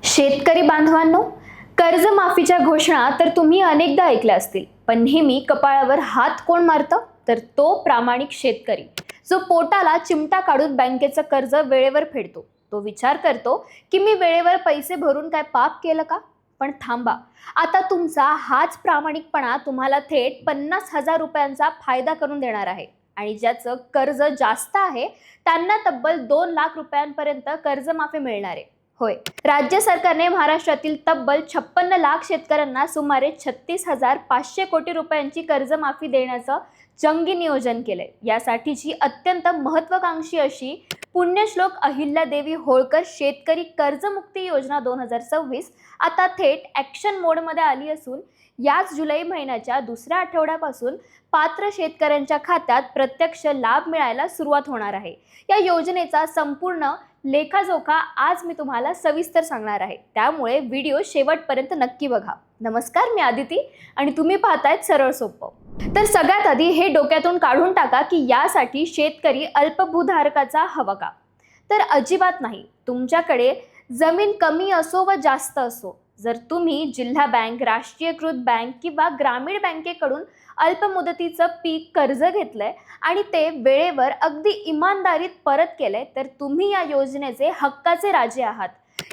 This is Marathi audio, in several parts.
शेतकरी बांधवांनो, कर्जमाफीच्या घोषणा तर तुम्ही अनेकदा ऐकल्या असतील, पण नेहमी कपाळावर हात कोण मारतं? तर तो प्रामाणिक शेतकरी, जो पोटाला चिमटा काढून बँकेचं कर्ज वेळेवर फेडतो. तो विचार करतो की मी वेळेवर पैसे भरून काय पाप केलं का? पण थांबा, आता तुमचा हाच प्रामाणिकपणा तुम्हाला थेट 50,000 रुपयांचा फायदा करून देणार आहे. आणि ज्याचं कर्ज जास्त आहे त्यांना तब्बल 2 लाख रुपयांपर्यंत कर्जमाफी मिळणार आहे. होय, राज्य सरकारने महाराष्ट्रातील तब्बल 56 लाख शेतकऱ्यांना सुमारे 36,500 कोटी रुपयांची कर्जमाफी देण्याचं जंगी नियोजन केलंय. यासाठीची अत्यंत महत्त्वाकांक्षी अशी पुण्यश्लोक अहिल्यादेवी होळकर शेतकरी कर्जमुक्ती योजना 2026 आता थेट ॲक्शन मोडमध्ये आली असून याच जुलै महिन्याच्या दुसऱ्या आठवड्यापासून पात्र शेतकऱ्यांच्या खात्यात प्रत्यक्ष लाभ मिळायला सुरुवात होणार आहे. या योजनेचा संपूर्ण लेखाजोखा आज मी तुम्हाला सविस्तर सांगणार आहे, त्यामुळे व्हिडिओ शेवटपर्यंत नक्की बघा. नमस्कार, मी आदिती आणि तुम्ही पाहतायत सरळ सोपं. तर सगळ्यात आधी हे डोक्यातून काढून टाका की यासाठी शेतकरी अल्पभूधारकाचा हवा का? तर अजिबात नाही. तुमच्याकडे जमीन कमी असो व जास्त असो, जर तुम्ही जिल्हा बँक, राष्ट्रीयकृत बँक किंवा ग्रामीण बँकेकडून अल्पमुदतीचं पीक कर्ज घेतलंय आणि ते वेळेवर अगदी इमानदारीत परत केलंय, तर तुम्ही या योजनेचे हक्काचे राजे आहात.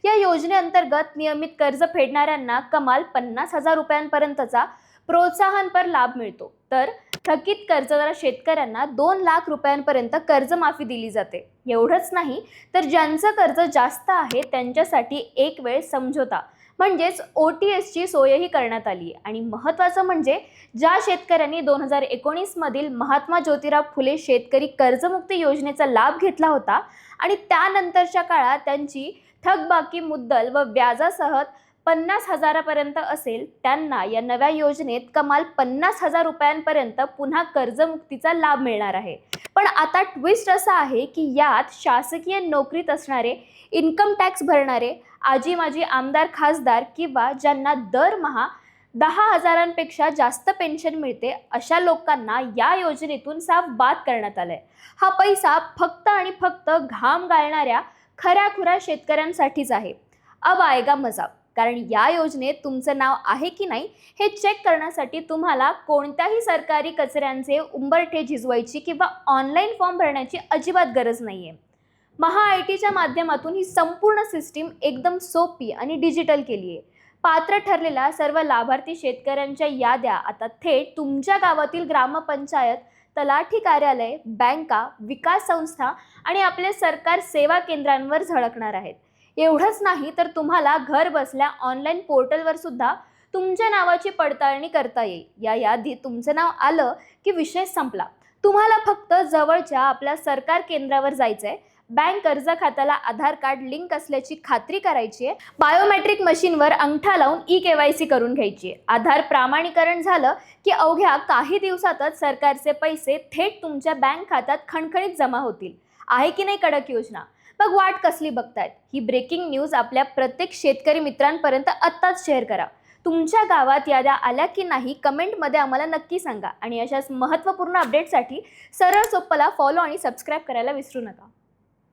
या योजनेअंतर्गत नियमित कर्ज फेडणाऱ्यांना कमाल 50,000 रुपयांपर्यंतचा प्रोत्साहनपर लाभ मिळतो. तर थकीत कर्जदार शेतकऱ्यांना 2 लाख रुपयांपर्यंत कर्जमाफी दिली जाते. एवढंच नाही, तर ज्यांचं कर्ज जास्त आहे त्यांच्यासाठी एक वेळ समझोता म्हणजेच OTSची सोयही करण्यात आली आहे. आणि महत्त्वाचं म्हणजे ज्या शेतकऱ्यांनी 2019 मधील महात्मा ज्योतिराव फुले शेतकरी कर्जमुक्ती योजनेचा लाभ घेतला होता आणि त्यानंतरच्या काळात त्यांची थकबाकी मुद्दल व व्याजासह 50,000पर्यंत असेल, त्यांना या नव्या योजनेत कमाल 50,000 रुपयांपर्यंत पुन्हा कर्जमुक्तीचा लाभ मिळणार आहे. पण आता ट्विस्ट असा आहे की यात शासकीय नोकरीत असणारे, इन्कम टॅक्स भरणारे, आजी माजी आमदार खासदार किंवा ज्यांना दरमहा 10,000पेक्षा जास्त पेन्शन मिळते अशा लोकांना या योजनेतून साफ बाद करण्यात आलाय. हा पैसा फक्त आणि फक्त घाम गाळणाऱ्या खऱ्याखुऱ्या शेतकऱ्यांसाठीच आहे. अब आएगा मजा. कारण या योजनेत तुमचं नाव आहे की नाही हे चेक करण्यासाठी तुम्हाला कोणत्याही सरकारी कचऱ्यांचे उंबरठे झिजवायची किंवा ऑनलाईन फॉर्म भरण्याची अजिबात गरज नाही आहे. महाआयटीच्या माध्यमातून ही संपूर्ण सिस्टीम एकदम सोपी आणि डिजिटल केली आहे. पात्र ठरलेल्या सर्व लाभार्थी शेतकऱ्यांच्या याद्या आता थेट तुमच्या गावातील ग्रामपंचायत, तलाठी कार्यालय, बँका, विकास संस्था आणि आपले सरकार सेवा केंद्रांवर झळकणार आहेत. एवढंच नाही, तर तुम्हाला घर बसल्या ऑनलाईन पोर्टलवर सुद्धा तुमच्या नावाची पडताळणी करता येईल. या यादीत तुमचं नाव आलं की विषय संपला. तुम्हाला फक्त जवळच्या आपल्या सरकार केंद्रावर जायचंय, बँक कर्ज खात्याला आधार कार्ड लिंक असल्याची खात्री करायची आहे, बायोमेट्रिक मशीनवर अंगठा लावून EKYC करून घ्यायची आहे. आधार प्रमाणीकरण झालं की अवघ्या काही दिवसातच सरकारचे पैसे थेट तुमच्या बँक खात्यात खणखणीत जमा होतील. आहे की नाही कडक योजना? मग वाट कसली बघतायत? ही ब्रेकिंग न्यूज आपल्या प्रत्येक शेतकरी मित्रांपर्यंत आत्ताच शेअर करा. तुमच्या गावात याद्या आल्या की नाही कमेंटमध्ये आम्हाला नक्की सांगा. आणि अशाच महत्त्वपूर्ण अपडेटसाठी सरळ सोप्पला फॉलो आणि सबस्क्राईब करायला विसरू नका.